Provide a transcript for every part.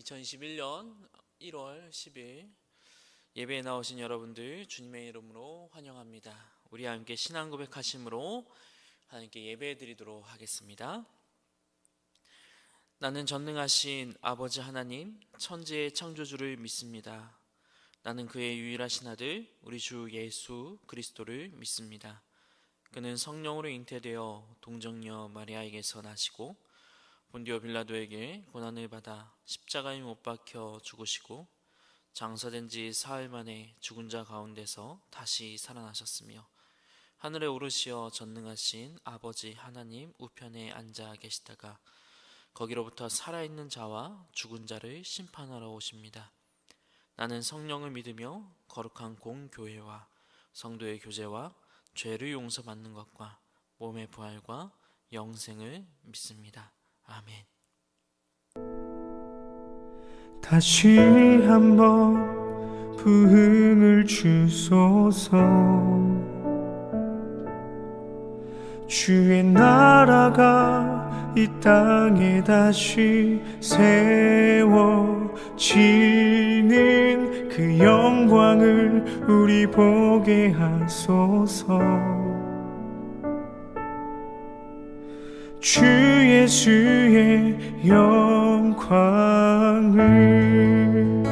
2021년 1월 10일 예배에 나오신 여러분들 주님의 이름으로 환영합니다. 우리 함께 신앙 고백하심으로 하나님께 예배 드리도록 하겠습니다. 나는 전능하신 아버지 하나님, 천지의 창조주를 믿습니다. 나는 그의 유일하신 아들 우리 주 예수 그리스도를 믿습니다. 그는 성령으로 잉태되어 동정녀 마리아에게서 나시고 본디오 빌라도에게 고난을 받아 십자가에 못 박혀 죽으시고 장사된 지 사흘 만에 죽은 자 가운데서 다시 살아나셨으며 하늘에 오르시어 전능하신 아버지 하나님 우편에 앉아 계시다가 거기로부터 살아있는 자와 죽은 자를 심판하러 오십니다. 나는 성령을 믿으며 거룩한 공교회와 성도의 교제와 죄를 용서받는 것과 몸의 부활과 영생을 믿습니다. 아멘. 다시 한번 부흥을 주소서. 주의 나라가 이 땅에 다시 세워지는 그 영광을 우리 보게 하소서. 주 예수의 영광을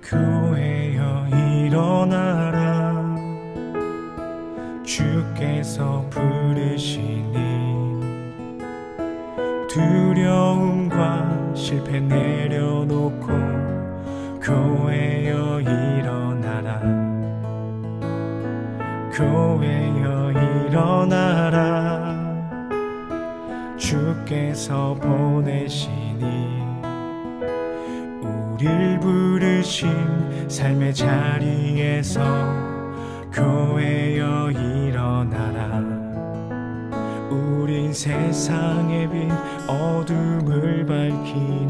교회여 일어나라. 주께서 부르시니 두려움과 실패 내려놓고 교회여 일어나라. 교회여 일어나라. 주께서 보내시니 우릴 부르신 삶의 자리에서 교회여 일어나라. 우린 세상의 빛 어둠을 밝히는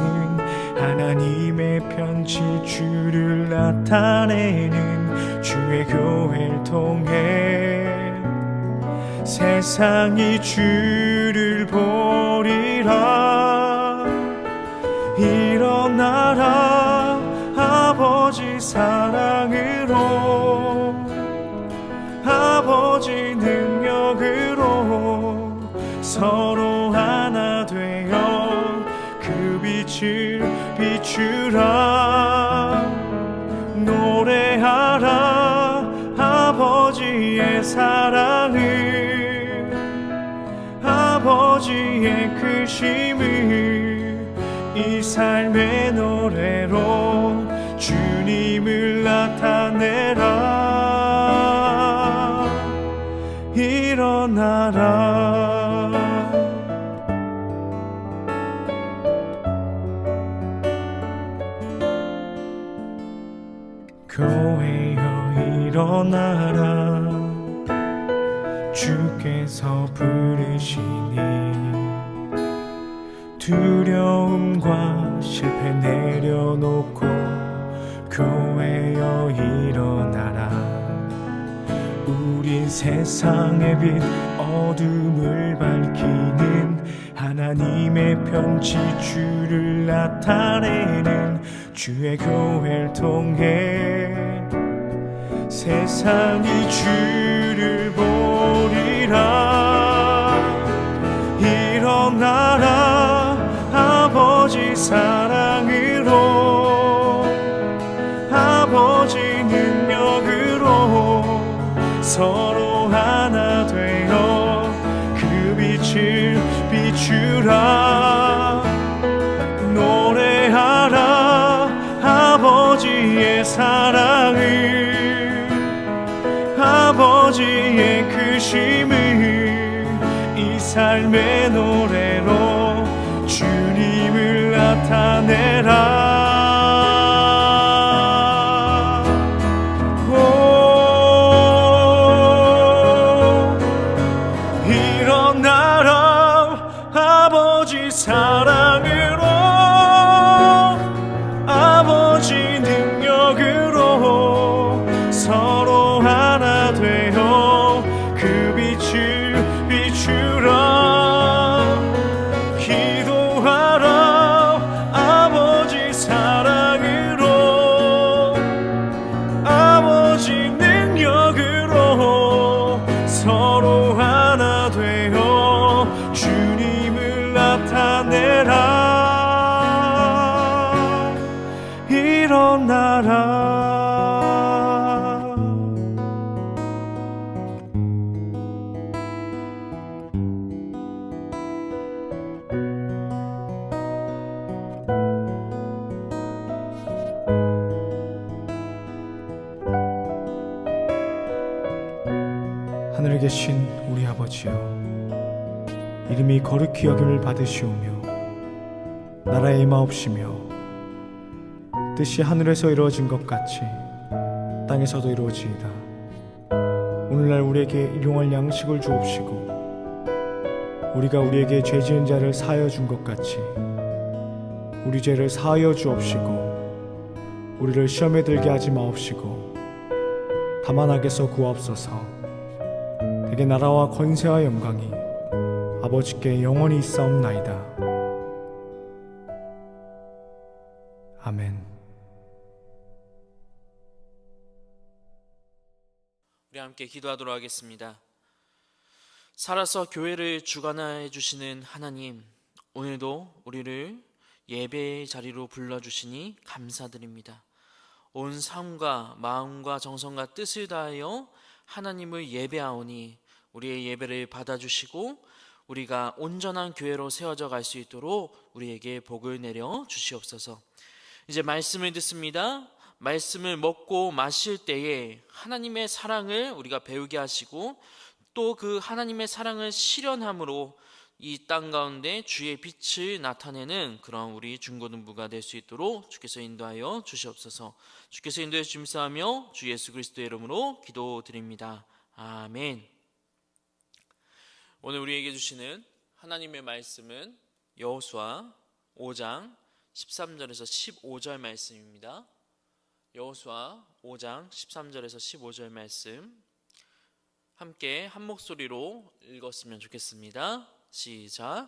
하나님의 편지 주를 나타내는 주의 교회를 통해 세상이 주를 보리라. 일어나라 아버지 사랑으로 아버지 능력으로 서로 하나 되어 그 빛을 비추라. 노래하라 아버지의 사랑을 아버지의 크심을 이 삶의 노래로 주님을 나타내라. 일어나라. 교회여 일어나라. 주께서 부르시니 두려움과 실패 내려놓고 교회여 일어나라. 우린 세상의 빛 어둠을 밝히는 하나님의 편지 주를 나타내는 주의 교회를 통해 세상이 주를 보리라. 일어나라 아버지 사랑으로 아버지 능력으로 서로 하나 되어 그 빛을 비추라. 노래하라 아버지의 사랑을 아버지의 크심을 이 삶의 노래로 주님을 나타내라. 일어나라 아버지 사랑으로 아버지 능력으로 서로 하나 되어 그 빛을 비추라. 기도하라. 아버지 사랑으로 아버지 능력으로 서로 하나 되어 주님을 나타내라. 일어나라. 하늘에 계신 우리 아버지여, 이름이 거룩히 여김을 받으시오며 나라의 임하옵시며 뜻이 하늘에서 이루어진 것 같이 땅에서도 이루어지이다. 오늘날 우리에게 일용할 양식을 주옵시고 우리가 우리에게 죄 지은 자를 사하여 준 것 같이 우리 죄를 사하여 주옵시고 우리를 시험에 들게 하지 마옵시고 다만 악에서 구하옵소서. 대개 나라와 권세와 영광이 아버지께 영원히 있사옵나이다. 아멘. 우리 함께 기도하도록 하겠습니다. 살아서 교회를 주관하여 주시는 하나님, 오늘도 우리를 예배의 자리로 불러주시니 감사드립니다. 온 삶과 마음과 정성과 뜻을 다하여 하나님을 예배하오니 우리의 예배를 받아주시고 우리가 온전한 교회로 세워져 갈 수 있도록 우리에게 복을 내려 주시옵소서. 이제 말씀을 듣습니다. 말씀을 먹고 마실 때에 하나님의 사랑을 우리가 배우게 하시고 또 그 하나님의 사랑을 실현함으로 이 땅 가운데 주의 빛을 나타내는 그런 우리 중고등부가 될 수 있도록 주께서 인도하여 주시옵소서. 주께서 인도해 주심사하며 주 예수 그리스도의 이름으로 기도드립니다. 아멘. 오늘 우리에게 주시는 하나님의 말씀은 여호수아 5장 13절에서 15절 말씀입니다. 여호수아 5장 13절에서 15절 말씀 함께 한 목소리로 읽었으면 좋겠습니다. 시작.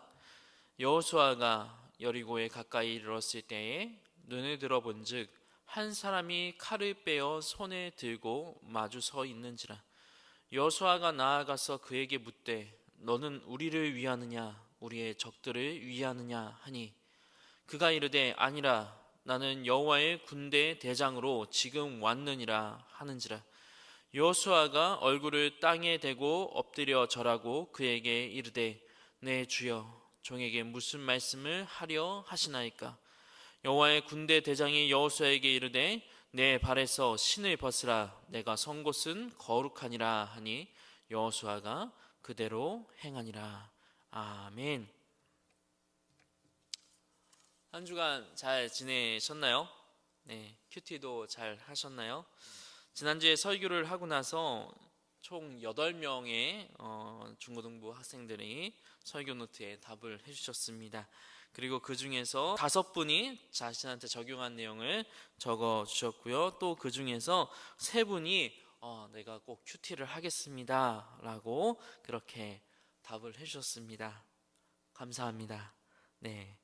여호수아가 여리고에 가까이 이르렀을 때에 눈을 들어본즉 한 사람이 칼을 빼어 손에 들고 마주 서 있는지라. 여호수아가 나아가서 그에게 묻되 너는 우리를 위하느냐 우리의 적들을 위하느냐 하니 그가 이르되 아니라 나는 여호와의 군대 대장으로 지금 왔느니라 하는지라. 여호수아가 얼굴을 땅에 대고 엎드려 절하고 그에게 이르되 내 주여 종에게 무슨 말씀을 하려 하시나이까. 여호와의 군대 대장이 여호수아에게 이르되 내 발에서 신을 벗으라 내가 선 곳은 거룩하니라 하니 여호수아가 그대로 행하니라. 아멘. 한 주간 잘 지내셨나요? 네, 큐티도 잘 하셨나요? 지난주에 설교를 하고 나서 총 8명의 중고등부 학생들이 설교 노트에 답을 해주셨습니다. 그리고 그 중에서 5분이 자신한테 적용한 내용을 적어 주셨고요. 또 그 중에서 3분이 내가 꼭 큐티를 하겠습니다 라고 그렇게 답을 해주셨습니다. 감사합니다. 네,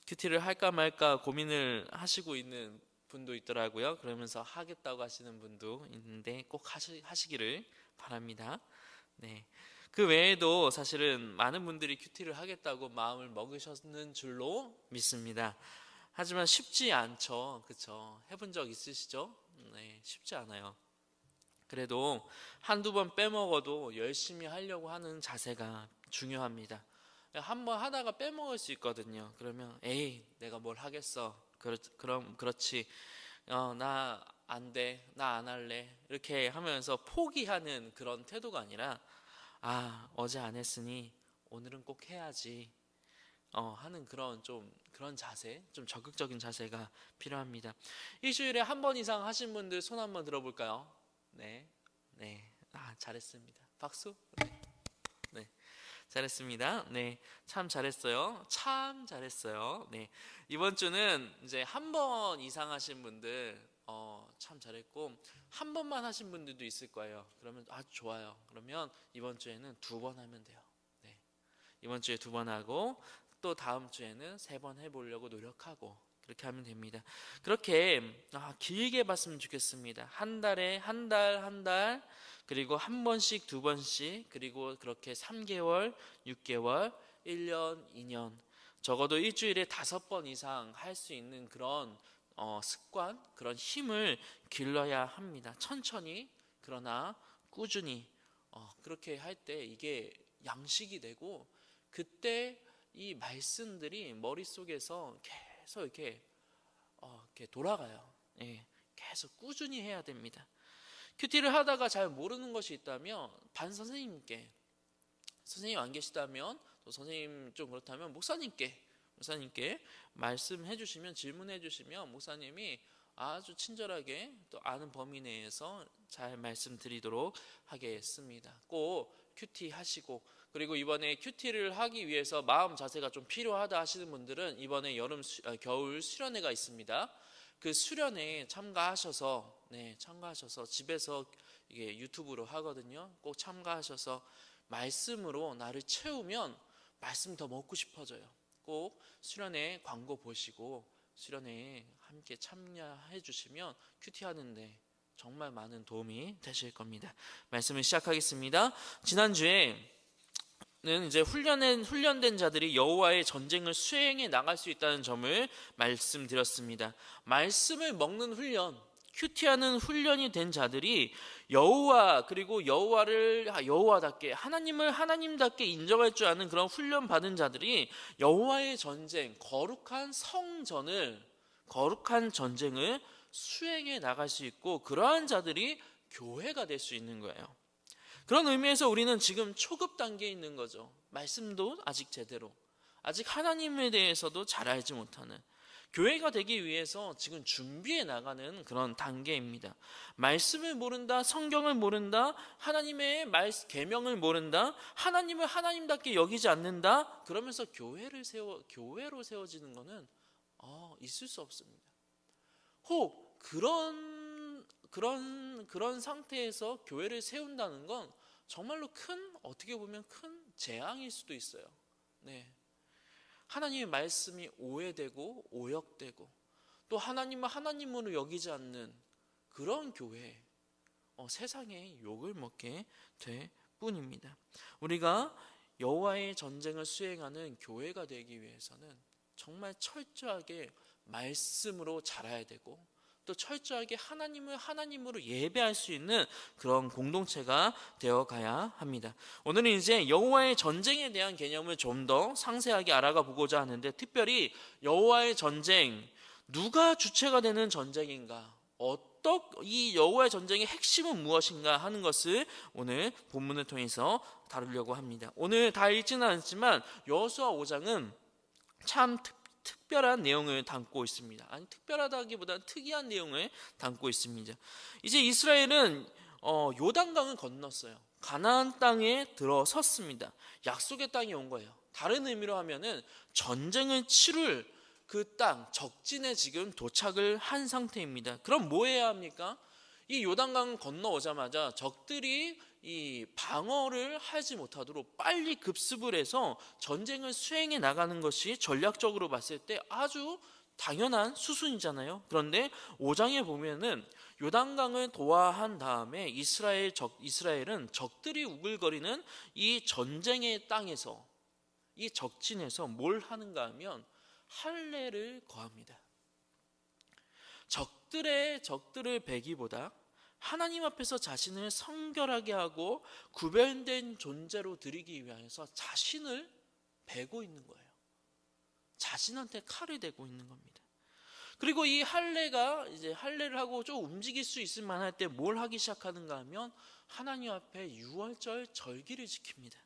큐티를 할까 말까 고민을 하시고 있는 분도 있더라고요. 그러면서 하겠다고 하시는 분도 있는데 꼭 하시기를 바랍니다. 네, 그 외에도 사실은 많은 분들이 큐티를 하겠다고 마음을 먹으셨는 줄로 믿습니다. 하지만 쉽지 않죠. 그렇죠? 해본 적 있으시죠? 네, 쉽지 않아요. 그래도 한두 번 빼먹어도 열심히 하려고 하는 자세가 중요합니다. 한번 하다가 빼먹을 수 있거든요. 그러면 에이 내가 뭘 하겠어. 그럼 그렇지. 나 안 돼. 나 안 할래. 이렇게 하면서 포기하는 그런 태도가 아니라 어제 안 했으니 오늘은 꼭 해야지. 하는 그런 자세, 좀 적극적인 자세가 필요합니다. 일주일에 한 번 이상 하신 분들 손 한번 들어볼까요? 네. 잘했습니다. 박수. 네. 잘했습니다. 네, 참 잘했어요. 참 잘했어요. 네, 이번 주는 이제 한 번 이상 하신 분들 참 잘했고, 한 번만 하신 분들도 있을 거예요. 그러면 아주 좋아요. 그러면 이번 주에는 2번 하면 돼요. 네, 이번 주에 2번 하고 또 다음 주에는 3번 해보려고 노력하고, 그렇게 하면 됩니다. 그렇게 길게 봤으면 좋겠습니다. 한 달에 한 달, 그리고 한 번씩 2번씩, 그리고 그렇게 3개월, 6개월, 1년, 2년, 적어도 일주일에 5번 이상 할 수 있는 그런 습관, 그런 힘을 길러야 합니다. 천천히, 그러나 꾸준히 그렇게 할 때 이게 양식이 되고, 그때 이 말씀들이 머릿속에서 계속 이렇게 돌아가요. 예, 계속 꾸준히 해야 됩니다. 큐티를 하다가 잘 모르는 것이 있다면 반 선생님께, 선생님 안 계시다면 또 선생님 좀 그렇다면 목사님께 말씀해 주시면, 질문해 주시면 목사님이 아주 친절하게 또 아는 범위 내에서 잘 말씀드리도록 하겠습니다. 꼭 큐티 하시고, 그리고 이번에 큐티를 하기 위해서 마음 자세가 좀 필요하다 하시는 분들은 이번에 겨울 수련회가 있습니다. 그 수련회에 참가하셔서 집에서 이게 유튜브로 하거든요. 꼭 참가하셔서 말씀으로 나를 채우면 말씀 더 먹고 싶어져요. 꼭 수련회 광고 보시고 수련회에 함께 참여해 주시면 큐티 하는데 정말 많은 도움이 되실 겁니다. 말씀을 시작하겠습니다. 지난주에 이제 훈련된 자들이 여호와의 전쟁을 수행해 나갈 수 있다는 점을 말씀드렸습니다. 말씀을 먹는 훈련, 큐티하는 훈련이 된 자들이 그리고 여호와를 여호와답게, 하나님을 하나님답게 인정할 줄 아는 그런 훈련 받은 자들이 여호와의 전쟁, 거룩한 전쟁을 수행해 나갈 수 있고, 그러한 자들이 교회가 될 수 있는 거예요. 그런 의미에서 우리는 지금 초급 단계에 있는 거죠. 말씀도 아직 하나님에 대해서도 잘 알지 못하는, 교회가 되기 위해서 지금 준비해 나가는 그런 단계입니다. 말씀을 모른다, 성경을 모른다, 하나님의 계명을 모른다, 하나님을 하나님답게 여기지 않는다, 그러면서 교회로 세워지는 것은 있을 수 없습니다. 혹 그런 상태에서 교회를 세운다는 건 정말로 어떻게 보면 큰 재앙일 수도 있어요. 네. 하나님의 말씀이 오해되고 오역되고, 또 하나님을 하나님으로 여기지 않는 그런 교회, 세상에 욕을 먹게 될 뿐입니다. 우리가 여호와의 전쟁을 수행하는 교회가 되기 위해서는 정말 철저하게 말씀으로 자라야 되고, 또 철저하게 하나님을 하나님으로 예배할 수 있는 그런 공동체가 되어가야 합니다. 오늘은 이제 여호와의 전쟁에 대한 개념을 좀 더 상세하게 알아가 보고자 하는데, 특별히 여호와의 전쟁, 누가 주체가 되는 전쟁인가, 이 여호와의 전쟁의 핵심은 무엇인가 하는 것을 오늘 본문을 통해서 다루려고 합니다. 오늘 다 읽지는 않지만 여호수아 5장은 참 특별한 내용을 담고 있습니다. 아니, 특별하다기보다는 특이한 내용을 담고 있습니다. 이제 이스라엘은 요단강을 건넜어요. 가나안 땅에 들어섰습니다. 약속의 땅에 온 거예요. 다른 의미로 하면은 전쟁을 치룰 그 땅, 적진에 지금 도착을 한 상태입니다. 그럼 뭐 해야 합니까? 이 요단강 건너오자마자 적들이 이 방어를 하지 못하도록 빨리 급습을 해서 전쟁을 수행해 나가는 것이 전략적으로 봤을 때 아주 당연한 수순이잖아요. 그런데 5장에 보면은 요단강을 도하한 다음에 이스라엘은 적들이 우글거리는 이 전쟁의 땅에서, 이 적진에서 뭘 하는가 하면 할례를 거합니다. 적들을 베기보다 하나님 앞에서 자신을 성결하게 하고 구별된 존재로 드리기 위해서 자신을 베고 있는 거예요. 자신한테 칼을 대고 있는 겁니다. 그리고 이 할례를 하고 좀 움직일 수 있을 만할 때 뭘 하기 시작하는가 하면 하나님 앞에 유월절 절기를 지킵니다.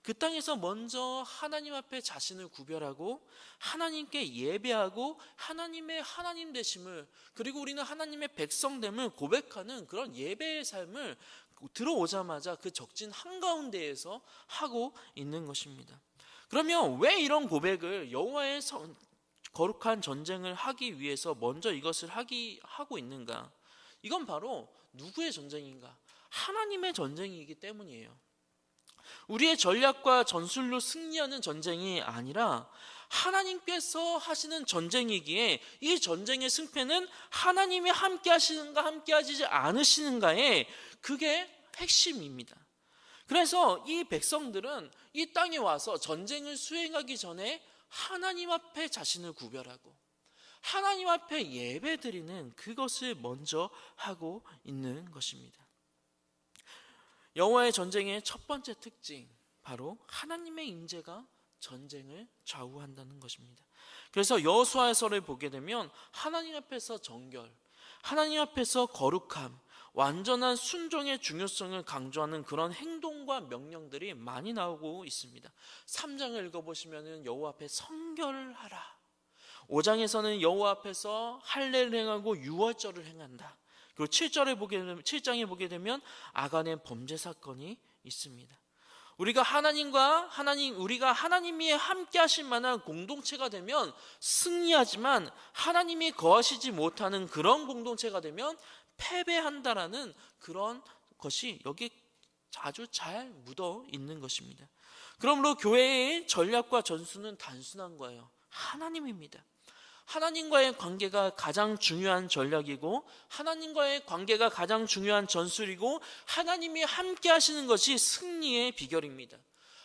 그 땅에서 먼저 하나님 앞에 자신을 구별하고 하나님께 예배하고 하나님의 하나님 되심을, 그리고 우리는 하나님의 백성됨을 고백하는 그런 예배의 삶을 들어오자마자 그 적진 한가운데에서 하고 있는 것입니다. 그러면 왜 이런 고백을 여호와의 거룩한 전쟁을 하기 위해서 먼저 이것을 하고 있는가? 이건 바로 누구의 전쟁인가? 하나님의 전쟁이기 때문이에요. 우리의 전략과 전술로 승리하는 전쟁이 아니라 하나님께서 하시는 전쟁이기에 이 전쟁의 승패는 하나님이 함께 하시는가 함께 하지 않으시는가에 그게 핵심입니다. 그래서 이 백성들은 이 땅에 와서 전쟁을 수행하기 전에 하나님 앞에 자신을 구별하고 하나님 앞에 예배드리는 그것을 먼저 하고 있는 것입니다. 여호와의 전쟁의 첫 번째 특징, 바로 하나님의 임재가 전쟁을 좌우한다는 것입니다. 그래서 여호수아서를 보게 되면 하나님 앞에서 정결, 하나님 앞에서 거룩함, 완전한 순종의 중요성을 강조하는 그런 행동과 명령들이 많이 나오고 있습니다. 3장을 읽어보시면 여호와 앞에 성결하라, 5장에서는 여호와 앞에서 할례를 행하고 유월절을 행한다. 그리고 7장에 보게 되면 아간의 범죄 사건이 있습니다. 우리가 하나님이 함께 하실 만한 공동체가 되면 승리하지만 하나님이 거하시지 못하는 그런 공동체가 되면 패배한다라는 그런 것이 여기 아주 잘 묻어 있는 것입니다. 그러므로 교회의 전략과 전술은 단순한 거예요. 하나님입니다. 하나님과의 관계가 가장 중요한 전략이고 하나님과의 관계가 가장 중요한 전술이고 하나님이 함께 하시는 것이 승리의 비결입니다.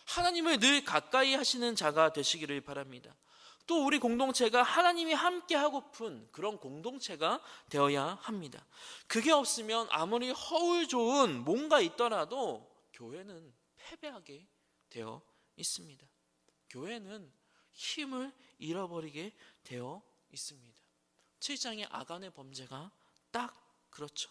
하나님을 늘 가까이 하시는 자가 되시기를 바랍니다. 또 우리 공동체가 하나님이 함께 하고픈 그런 공동체가 되어야 합니다. 그게 없으면 아무리 허울 좋은 뭔가 있더라도 교회는 패배하게 되어 있습니다. 교회는 힘을 잃어버리게 되어 있습니다. 7장의 아간의 범죄가 딱 그렇죠.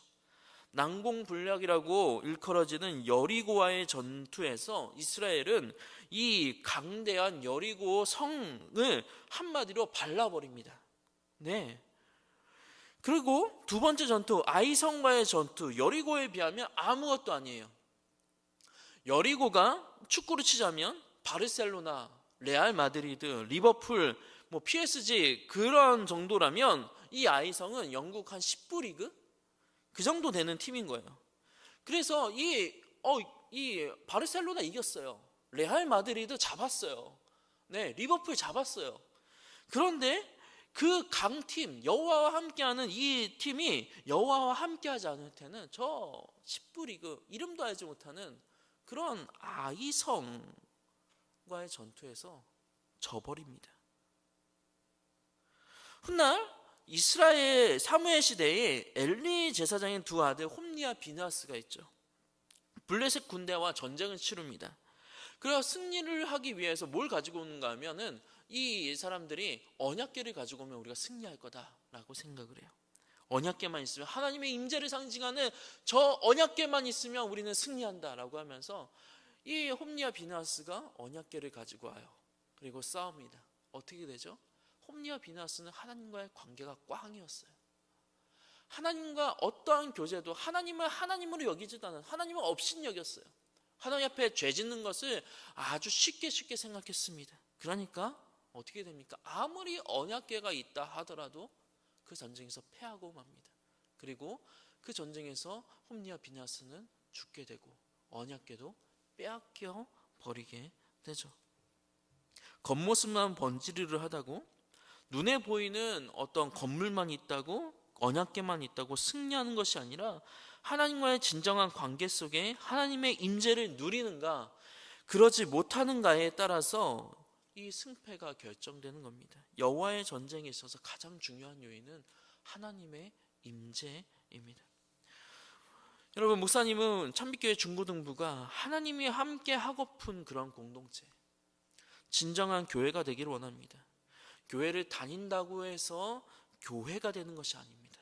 난공불락이라고 일컬어지는 여리고와의 전투에서 이스라엘은 이 강대한 여리고 성을 한마디로 발라버립니다. 네. 그리고 두 번째 전투, 아이성과의 전투, 여리고에 비하면 아무것도 아니에요. 여리고가 축구로 치자면 바르셀로나, 레알 마드리드, 리버풀, PSG 그런 정도라면 이 아이성은 영국 한 10부 리그? 그 정도 되는 팀인 거예요. 그래서 이 바르셀로나 이겼어요. 레알 마드리드 잡았어요. 네, 리버풀 잡았어요. 그런데 그 강팀, 여호와와 함께하는 이 팀이 여호와와 함께하지 않을 때는 저 10부 리그 이름도 알지 못하는 그런 아이성과의 전투에서 져버립니다. 훗날 이스라엘 사무엘 시대에 엘리 제사장의 두 아들 홈니와 비느하스가 있죠. 블레셋 군대와 전쟁을 치릅니다. 그래서 승리를 하기 위해서 뭘 가지고 오는가 하면은 이 사람들이 언약궤를 가지고 오면 우리가 승리할 거다라고 생각을 해요. 언약궤만 있으면, 하나님의 임재를 상징하는 저 언약궤만 있으면 우리는 승리한다라고 하면서 이 홈니와 비느하스가 언약궤를 가지고 와요. 그리고 싸웁니다. 어떻게 되죠? 홈니와 비느하스는 하나님과의 관계가 꽝이었어요. 하나님과 어떠한 교제도 하나님을 하나님으로 여기지도 않은, 하나님을 없인 여겼어요. 하나님 앞에 죄 짓는 것을 아주 쉽게 생각했습니다. 그러니까 어떻게 됩니까? 아무리 언약궤가 있다 하더라도 그 전쟁에서 패하고 맙니다. 그리고 그 전쟁에서 홈니와 비느하스는 죽게 되고 언약궤도 빼앗겨 버리게 되죠. 겉모습만 번지르르 하다고, 눈에 보이는 어떤 건물만 있다고, 언약궤만 있다고 승리하는 것이 아니라 하나님과의 진정한 관계 속에 하나님의 임재를 누리는가 그러지 못하는가에 따라서 이 승패가 결정되는 겁니다. 여호와의 전쟁에 있어서 가장 중요한 요인은 하나님의 임재입니다. 여러분, 목사님은 찬빛교회 중고등부가 하나님이 함께 하고픈 그런 공동체, 진정한 교회가 되기를 원합니다. 교회를 다닌다고 해서 교회가 되는 것이 아닙니다.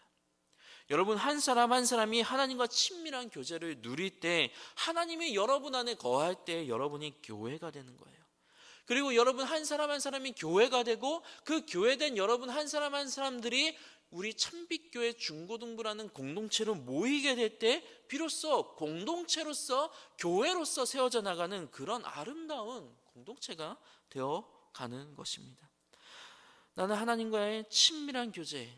여러분, 한 사람 한 사람이 하나님과 친밀한 교제를 누릴 때, 하나님이 여러분 안에 거할 때 여러분이 교회가 되는 거예요. 그리고 여러분 한 사람 한 사람이 교회가 되고 그 교회된 여러분 한 사람 한 사람들이 우리 참빛교회 중고등부라는 공동체로 모이게 될 때 비로소 공동체로서 교회로서 세워져 나가는 그런 아름다운 공동체가 되어가는 것입니다. 나는 하나님과의 친밀한 교제,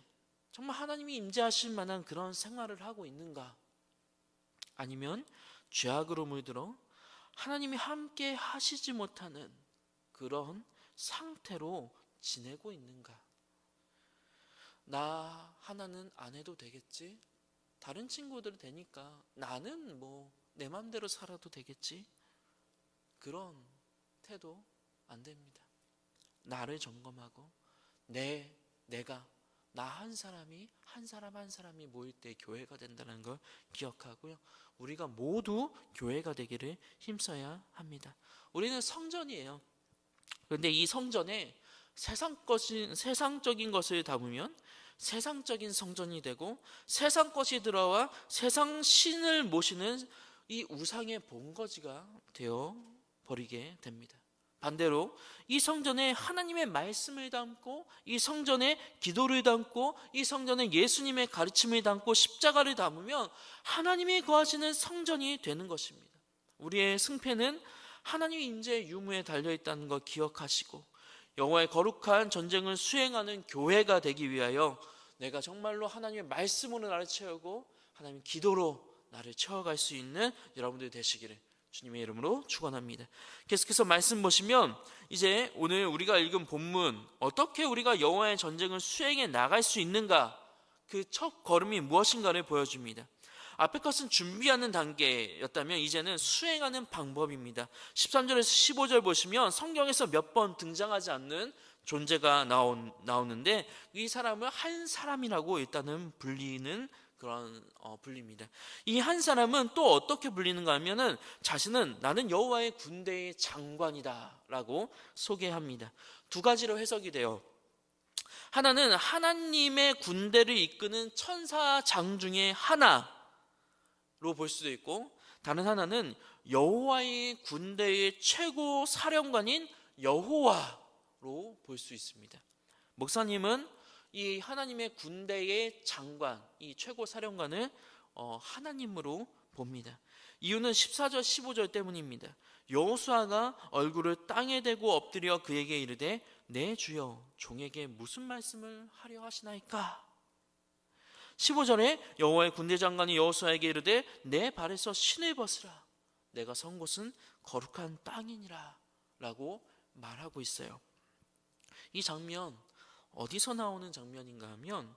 정말 하나님이 임재하실 만한 그런 생활을 하고 있는가? 아니면 죄악으로 물들어 하나님이 함께 하시지 못하는 그런 상태로 지내고 있는가? 나 하나는 안 해도 되겠지? 다른 친구들 되니까 나는 뭐 내 맘대로 살아도 되겠지? 그런 태도 안 됩니다. 나를 점검하고 내가 나 한 사람이 한 사람 한 사람이 모일 때 교회가 된다는 걸 기억하고요. 우리가 모두 교회가 되기를 힘써야 합니다. 우리는 성전이에요. 그런데 이 성전에 세상적인 것을 담으면 세상적인 성전이 되고 세상 것이 들어와 세상 신을 모시는 이 우상의 본거지가 되어 버리게 됩니다. 반대로 이 성전에 하나님의 말씀을 담고 이 성전에 기도를 담고 이 성전에 예수님의 가르침을 담고 십자가를 담으면 하나님이 거하시는 성전이 되는 것입니다. 우리의 승패는 하나님의 임재의 유무에 달려있다는 걸 기억하시고 여호와의 거룩한 전쟁을 수행하는 교회가 되기 위하여 내가 정말로 하나님의 말씀으로 나를 채우고 하나님의 기도로 나를 채워갈 수 있는 여러분들이 되시기를 주님의 이름으로 축원합니다. 계속해서 말씀 보시면 이제 오늘 우리가 읽은 본문 어떻게 우리가 여호와의 전쟁을 수행해 나갈 수 있는가, 그 첫 걸음이 무엇인가를 보여줍니다. 앞에 것은 준비하는 단계였다면 이제는 수행하는 방법입니다. 13절에서 15절 보시면 성경에서 몇 번 등장하지 않는 존재가 나오는데 이 사람을 한 사람이라고 일단은 불리는 그런 불립니다. 이 한 사람은 또 어떻게 불리는가 하면은 자신은 나는 여호와의 군대의 장관이다라고 소개합니다. 두 가지로 해석이 돼요. 하나는 하나님의 군대를 이끄는 천사장 중에 하나로 볼 수도 있고, 다른 하나는 여호와의 군대의 최고 사령관인 여호와로 볼 수 있습니다. 목사님은 이 하나님의 군대의 장관, 이 최고 사령관을 하나님으로 봅니다. 이유는 14절 15절 때문입니다. 여호수아가 얼굴을 땅에 대고 엎드려 그에게 이르되 내 주여 종에게 무슨 말씀을 하려 하시나이까? 15절에 여호와의 군대 장관이 여호수아에게 이르되 내 발에서 신을 벗으라 내가 선 곳은 거룩한 땅이니라 라고 말하고 있어요. 이 장면 어디서 나오는 장면인가 하면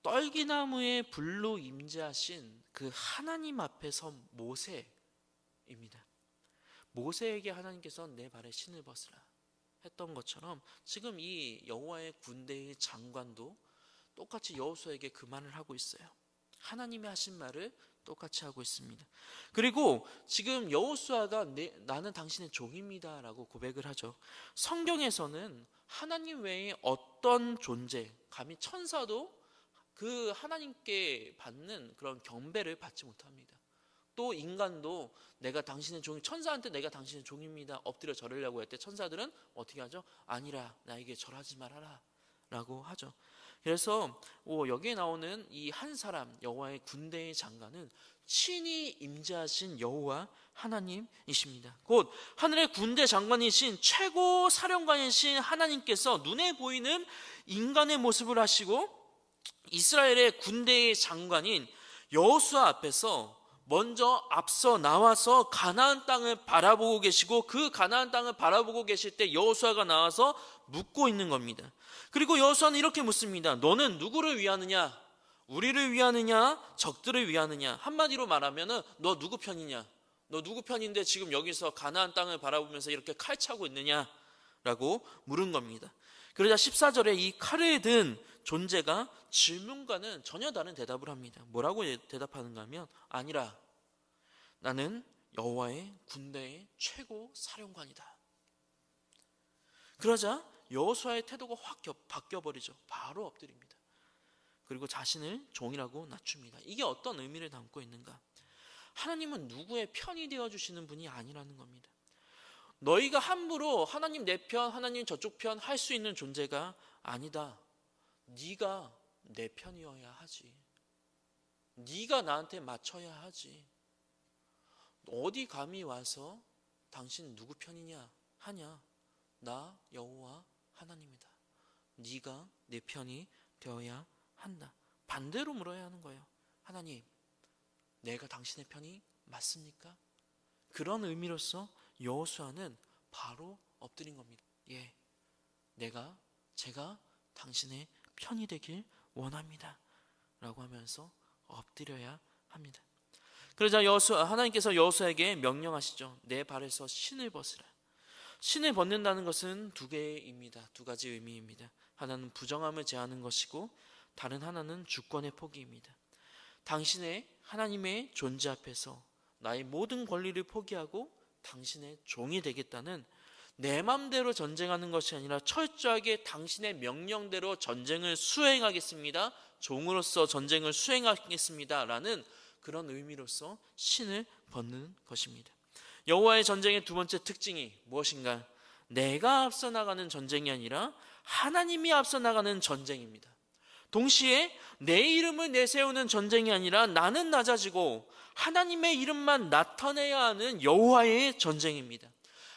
떨기나무의 불로 임재하신 그 하나님 앞에 선 모세입니다. 모세에게 하나님께서 내 발에 신을 벗으라 했던 것처럼 지금 이 여호와의 군대의 장관도 똑같이 여호수아에게 그 말을 하고 있어요. 하나님이 하신 말을 똑같이 하고 있습니다. 그리고 지금 여호수아가 나는 당신의 종입니다 라고 고백을 하죠. 성경에서는 하나님 외에 어떤 존재, 감히 천사도 그 하나님께 받는 그런 경배를 받지 못합니다. 또 인간도 내가 당신의 종, 천사한테 내가 당신의 종입니다 엎드려 절하려고 할 때 천사들은 어떻게 하죠? 아니라 나에게 절하지 말아라 라고 하죠. 그래서 여기에 나오는 이 한 사람 여호와의 군대의 장관은 친히 임재하신 여호와 하나님이십니다. 곧 하늘의 군대 장관이신 최고 사령관이신 하나님께서 눈에 보이는 인간의 모습을 하시고 이스라엘의 군대의 장관인 여호수아 앞에서 먼저 앞서 나와서 가나안 땅을 바라보고 계시고 그 가나안 땅을 바라보고 계실 때 여호수아가 나와서 묻고 있는 겁니다. 그리고 여호수아는 이렇게 묻습니다. 너는 누구를 위하느냐? 우리를 위하느냐? 적들을 위하느냐? 한마디로 말하면은 너 누구 편이냐? 너 누구 편인데 지금 여기서 가나안 땅을 바라보면서 이렇게 칼 차고 있느냐? 라고 물은 겁니다. 그러자 14절에 이 칼을 든 존재가 질문과는 전혀 다른 대답을 합니다. 뭐라고 대답하는가 하면 아니라 나는 여호와의 군대의 최고 사령관이다. 그러자 여호수아의 태도가 확 바뀌어버리죠. 바로 엎드립니다. 그리고 자신을 종이라고 낮춥니다. 이게 어떤 의미를 담고 있는가? 하나님은 누구의 편이 되어주시는 분이 아니라는 겁니다. 너희가 함부로 하나님 내 편, 하나님 저쪽 편 할 수 있는 존재가 아니다. 네가 내 편이어야 하지. 네가 나한테 맞춰야 하지. 어디 감히 와서 당신 누구 편이냐 하냐. 나 여호와 하나님이다. 네가 내 편이 되어야 한다. 반대로 물어야 하는 거예요. 하나님, 내가 당신의 편이 맞습니까? 그런 의미로서 여호수아는 바로 엎드린 겁니다. 예, 제가 당신의 편이 되길 원합니다 라고 하면서 엎드려야 합니다. 그러자 하나님께서 여호수아에게 명령하시죠. 내 발에서 신을 벗으라. 신을 벗는다는 것은 두 가지 의미입니다. 하나는 부정함을 제하는 것이고 다른 하나는 주권의 포기입니다. 당신의 하나님의 존재 앞에서 나의 모든 권리를 포기하고 당신의 종이 되겠다는, 내 맘대로 전쟁하는 것이 아니라 철저하게 당신의 명령대로 전쟁을 수행하겠습니다, 종으로서 전쟁을 수행하겠습니다 라는 그런 의미로서 신을 벗는 것입니다. 여호와의 전쟁의 두 번째 특징이 무엇인가? 내가 앞서 나가는 전쟁이 아니라 하나님이 앞서 나가는 전쟁입니다. 동시에 내 이름을 내세우는 전쟁이 아니라 나는 낮아지고 하나님의 이름만 나타내야 하는 여호와의 전쟁입니다.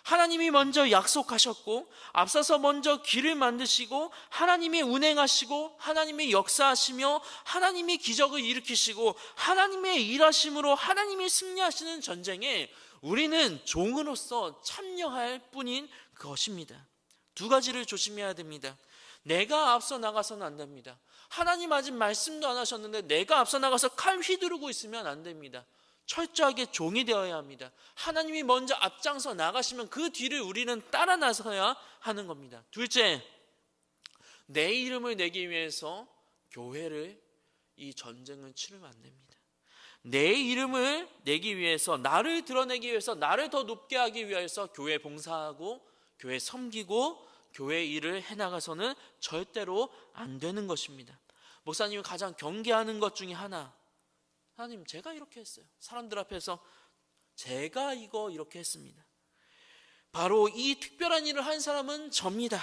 하나님이 먼저 약속하셨고 앞서서 먼저 길을 만드시고 하나님이 운행하시고 하나님이 역사하시며 하나님이 기적을 일으키시고 하나님의 일하심으로 하나님이 승리하시는 전쟁에 우리는 종으로서 참여할 뿐인 것입니다. 두 가지를 조심해야 됩니다. 내가 앞서 나가서는 안 됩니다. 하나님 아직 말씀도 안 하셨는데 내가 앞서 나가서 칼 휘두르고 있으면 안 됩니다. 철저하게 종이 되어야 합니다. 하나님이 먼저 앞장서 나가시면 그 뒤를 우리는 따라 나서야 하는 겁니다. 둘째, 내 이름을 내기 위해서 교회를, 이 전쟁을 치르면 안 됩니다. 내 이름을 내기 위해서, 나를 드러내기 위해서, 나를 더 높게 하기 위해서 교회 봉사하고 교회 섬기고 교회 일을 해나가서는 절대로 안 되는 것입니다. 목사님이 가장 경계하는 것 중에 하나, 하나님 제가 이렇게 했어요. 사람들 앞에서 제가 이렇게 했습니다. 바로 이 특별한 일을 한 사람은 접니다.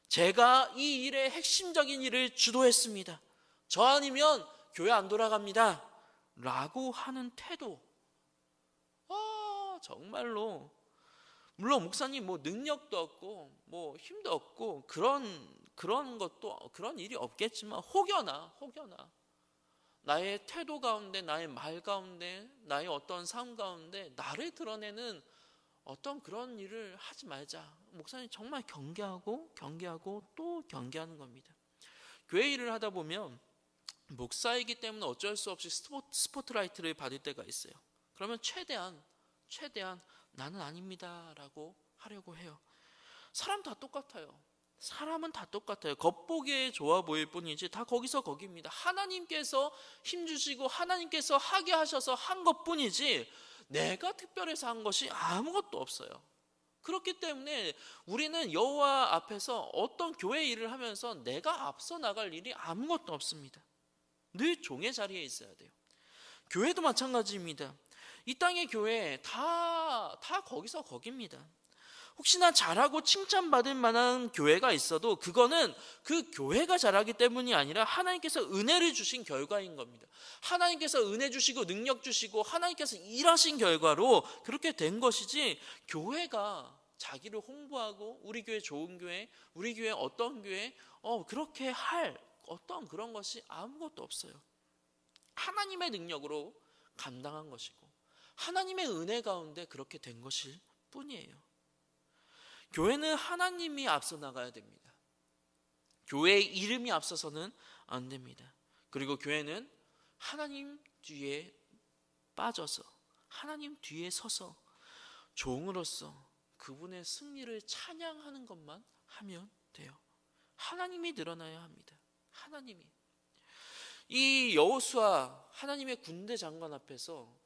제가 이 일의 핵심적인 일을 주도했습니다. 저 아니면 교회 안 돌아갑니다 라고 하는 태도, 정말로 물론 목사님 능력도 없고 힘도 없고 그런 것도, 그런 일이 없겠지만 혹여나 나의 태도 가운데, 나의 말 가운데, 나의 어떤 삶 가운데 나를 드러내는 어떤 그런 일을 하지 말자. 목사님 정말 경계하고 또 경계하는 겁니다. 교회 일을 하다 보면 목사이기 때문에 어쩔 수 없이 스포트라이트를 받을 때가 있어요. 그러면 최대한 나는 아닙니다 라고 하려고 해요. 사람 다 똑같아요. 사람은 다 똑같아요. 겉보기에 좋아 보일 뿐이지 다 거기서 거기입니다. 하나님께서 힘주시고 하나님께서 하게 하셔서 한 것뿐이지 내가 특별해서 한 것이 아무것도 없어요. 그렇기 때문에 우리는 여호와 앞에서 어떤 교회 일을 하면서 내가 앞서 나갈 일이 아무것도 없습니다. 늘 종의 자리에 있어야 돼요. 교회도 마찬가지입니다. 이 땅의 교회 다 거기서 거기입니다. 혹시나 잘하고 칭찬받을 만한 교회가 있어도 그거는 그 교회가 잘하기 때문이 아니라 하나님께서 은혜를 주신 결과인 겁니다. 하나님께서 은혜 주시고 능력 주시고 하나님께서 일하신 결과로 그렇게 된 것이지, 교회가 자기를 홍보하고 우리 교회 좋은 교회, 우리 교회 어떤 교회 그렇게 할 어떤 그런 것이 아무것도 없어요. 하나님의 능력으로 감당한 것이고 하나님의 은혜 가운데 그렇게 된 것일 뿐이에요. 교회는 하나님이 앞서 나가야 됩니다. 교회의 이름이 앞서서는 안 됩니다. 그리고 교회는 하나님 뒤에 빠져서, 하나님 뒤에 서서 종으로서 그분의 승리를 찬양하는 것만 하면 돼요. 하나님이 드러나야 합니다. 하나님이. 이 여호수아, 하나님의 군대 장관 앞에서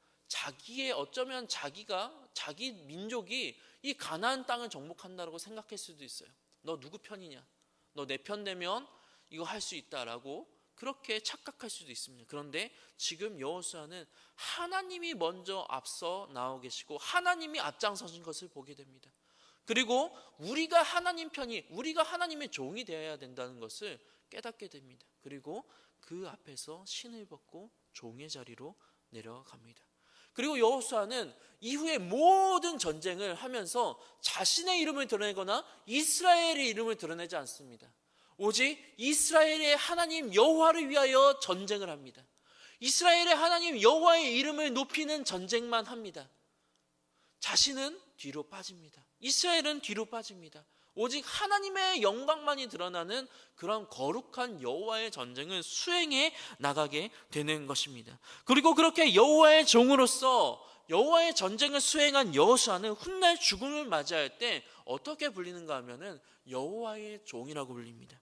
어쩌면 자기 민족이 이 가나안 땅을 정복한다고 생각할 수도 있어요. 너 누구 편이냐? 너 내 편 되면 이거 할 수 있다라고 그렇게 착각할 수도 있습니다. 그런데 지금 여호수아는 하나님이 먼저 앞서 나오 계시고 하나님이 앞장서신 것을 보게 됩니다. 그리고 우리가 하나님 편이, 우리가 하나님의 종이 되어야 된다는 것을 깨닫게 됩니다. 그리고 그 앞에서 신을 벗고 종의 자리로 내려갑니다. 그리고 여호수아는 이후에 모든 전쟁을 하면서 자신의 이름을 드러내거나 이스라엘의 이름을 드러내지 않습니다. 오직 이스라엘의 하나님 여호와를 위하여 전쟁을 합니다. 이스라엘의 하나님 여호와의 이름을 높이는 전쟁만 합니다. 자신은 뒤로 빠집니다. 이스라엘은 뒤로 빠집니다. 오직 하나님의 영광만이 드러나는 그런 거룩한 여호와의 전쟁을 수행해 나가게 되는 것입니다. 그리고 그렇게 여호와의 종으로서 여호와의 전쟁을 수행한 여호수아는 훗날 죽음을 맞이할 때 어떻게 불리는가 하면은 여호와의 종이라고 불립니다.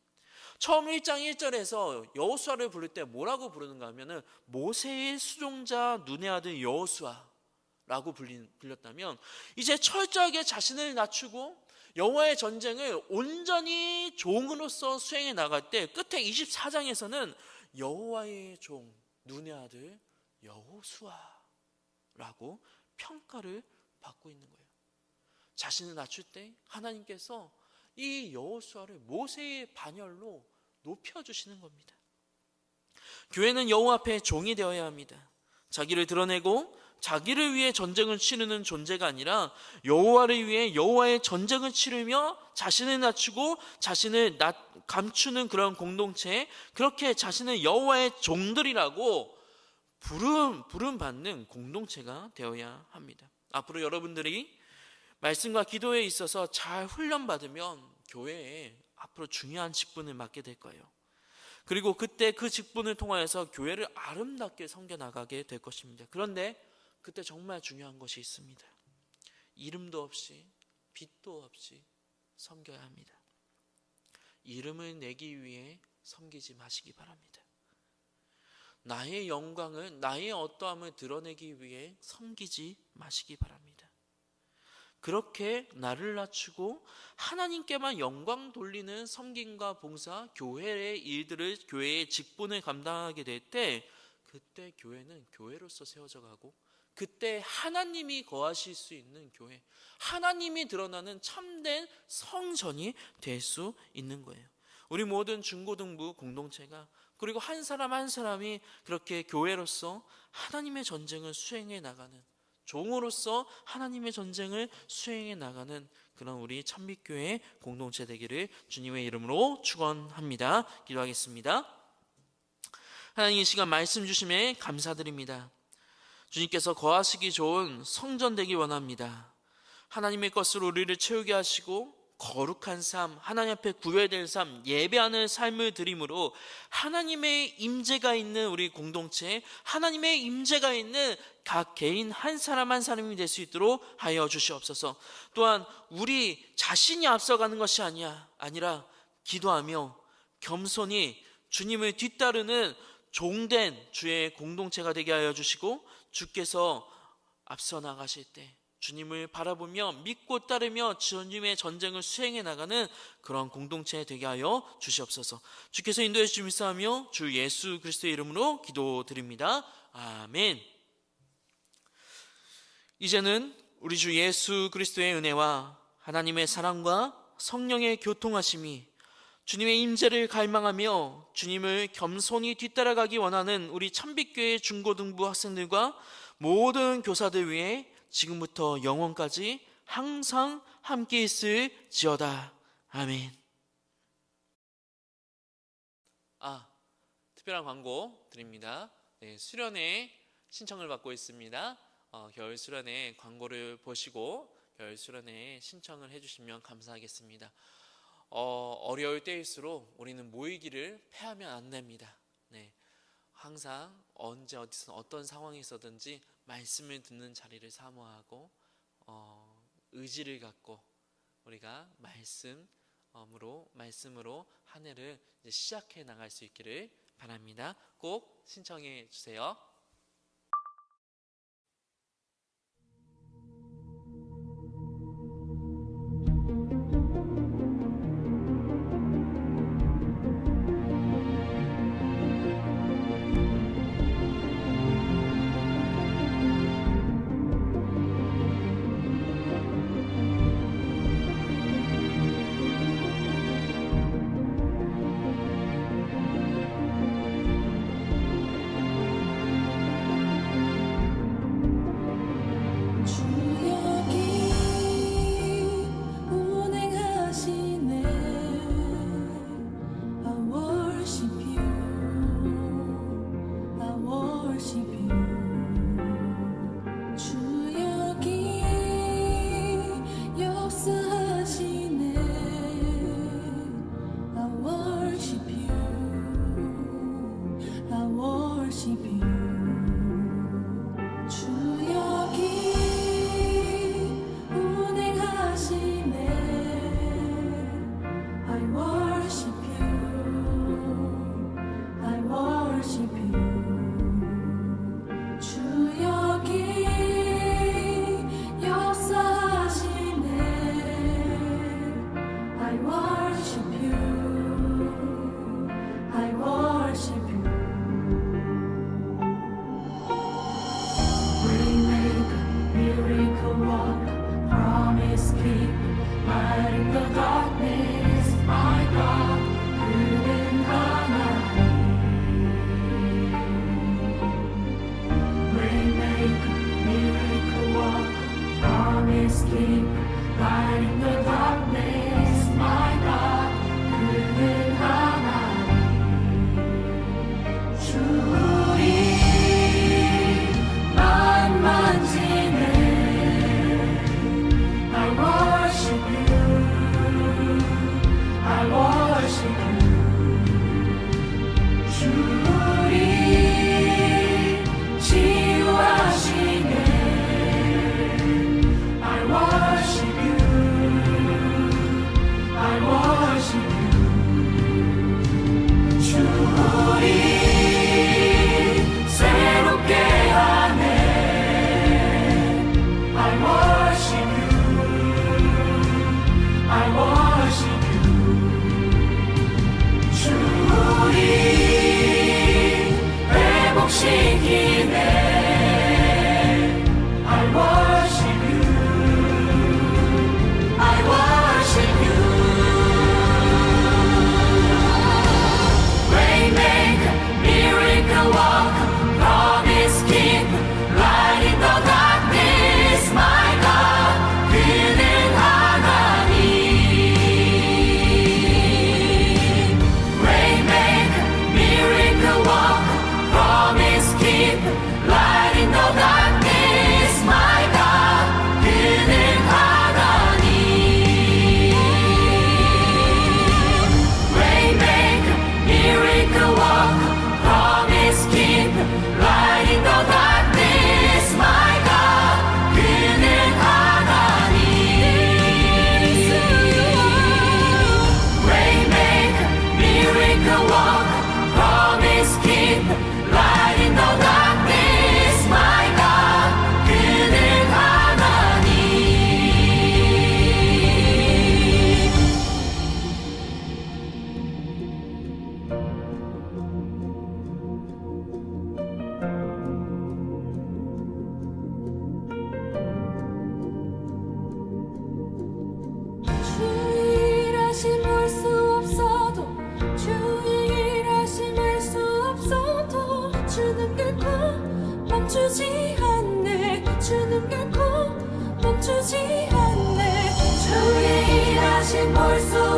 처음 1장 1절에서 여호수아를 부를 때 뭐라고 부르는가 하면은 모세의 수종자 눈의 아들 여호수아라고 불렸다면, 이제 철저하게 자신을 낮추고 여호와의 전쟁을 온전히 종으로서 수행해 나갈 때 끝에 24장에서는 여호와의 종 눈의 아들 여호수아라고 평가를 받고 있는 거예요. 자신을 낮출 때 하나님께서 이 여호수아를 모세의 반열로 높여주시는 겁니다. 교회는 여호와 앞에 종이 되어야 합니다. 자기를 드러내고 자기를 위해 전쟁을 치르는 존재가 아니라 여호와를 위해 여호와의 전쟁을 치르며 자신을 낮추고 자신을 감추는 그런 공동체, 그렇게 자신을 여호와의 종들이라고 부름 받는 공동체가 되어야 합니다. 앞으로 여러분들이 말씀과 기도에 있어서 잘 훈련받으면 교회에 앞으로 중요한 직분을 맡게 될 거예요. 그리고 그때 그 직분을 통하여서 교회를 아름답게 섬겨나가게 될 것입니다. 그런데 그때 정말 중요한 것이 있습니다. 이름도 없이 빛도 없이 섬겨야 합니다. 이름을 내기 위해 섬기지 마시기 바랍니다. 나의 영광을, 나의 어떠함을 드러내기 위해 섬기지 마시기 바랍니다. 그렇게 나를 낮추고 하나님께만 영광 돌리는 섬김과 봉사, 교회의 일들을, 교회의 직분을 감당하게 될 때, 그때 교회는 교회로서 세워져 가고, 그때 하나님이 거하실 수 있는 교회, 하나님이 드러나는 참된 성전이 될 수 있는 거예요. 우리 모든 중고등부 공동체가, 그리고 한 사람 한 사람이 그렇게 교회로서 하나님의 전쟁을 수행해 나가는, 종으로서 하나님의 전쟁을 수행해 나가는 그런 우리 참빛교회 공동체 되기를 주님의 이름으로 축원합니다. 기도하겠습니다. 하나님, 이 시간 말씀 주심에 감사드립니다. 주님께서 거하시기 좋은 성전 되기 원합니다. 하나님의 것으로 우리를 채우게 하시고 거룩한 삶, 하나님 앞에 구별될 삶, 예배하는 삶을 드림으로 하나님의 임재가 있는 우리 공동체, 하나님의 임재가 있는 각 개인 한 사람 한 사람이 될 수 있도록 하여 주시옵소서. 또한 우리 자신이 앞서가는 것이 아니라 기도하며 겸손히 주님을 뒤따르는 종된 주의 공동체가 되게 하여 주시고, 주께서 앞서 나가실 때 주님을 바라보며 믿고 따르며 주님의 전쟁을 수행해 나가는 그런 공동체 되게 하여 주시옵소서. 주께서 인도해 주시며 주 예수 그리스도의 이름으로 기도드립니다. 아멘. 이제는 우리 주 예수 그리스도의 은혜와 하나님의 사랑과 성령의 교통하심이, 주님의 임재를 갈망하며 주님을 겸손히 뒤따라가기 원하는 우리 참빛교회 중고등부 학생들과 모든 교사들 위해 지금부터 영원까지 항상 함께 있을지어다. 아멘. 특별한 광고 드립니다. 네, 수련회 신청을 받고 있습니다. 겨울 수련회 광고를 보시고 겨울 수련회에 신청을 해주시면 감사하겠습니다. 어려울 때일수록 우리는 모이기를 패하면 안 됩니다. 네, 항상 언제 어디서 어떤 상황이 있었든지 말씀을 듣는 자리를 사모하고 의지를 갖고 우리가 말씀으로 한 해를 이제 시작해 나갈 수 있기를 바랍니다. 꼭 신청해 주세요.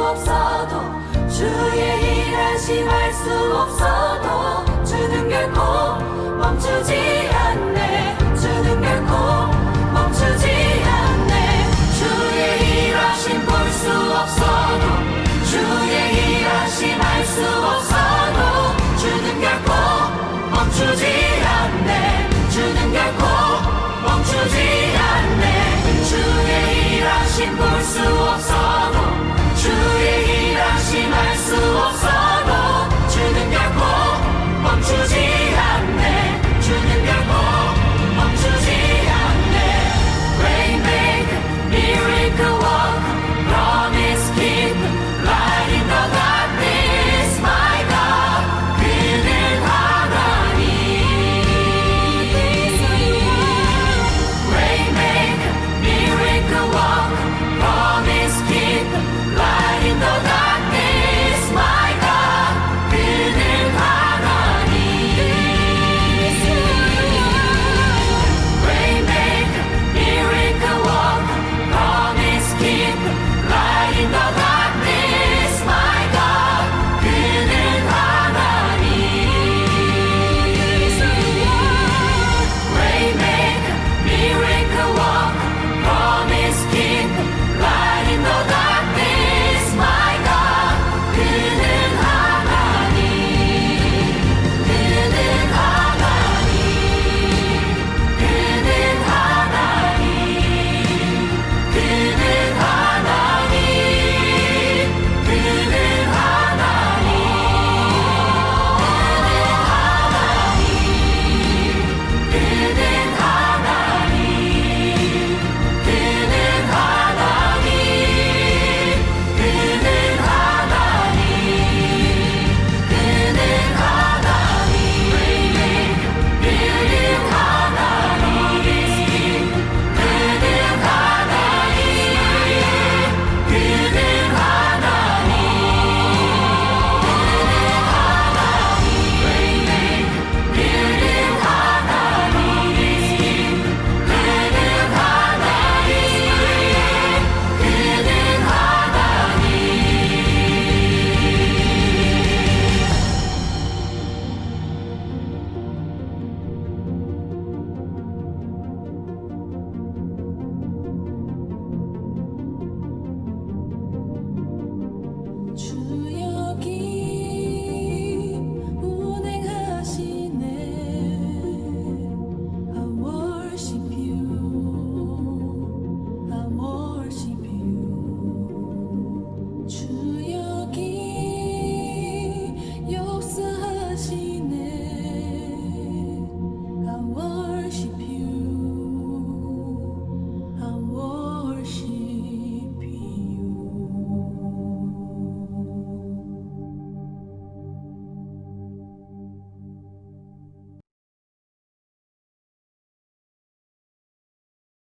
없어도 주의 일하심 알 수 없어도 주는 결코 멈추지 않네. 주는 결코 멈추지 않네. 주의 일하심 볼 수 없어도 주의 일하심 알 수 없어도 주는 결코 멈추지 않네. 주는 결코 멈추지 않네. 주의 일하심 볼 수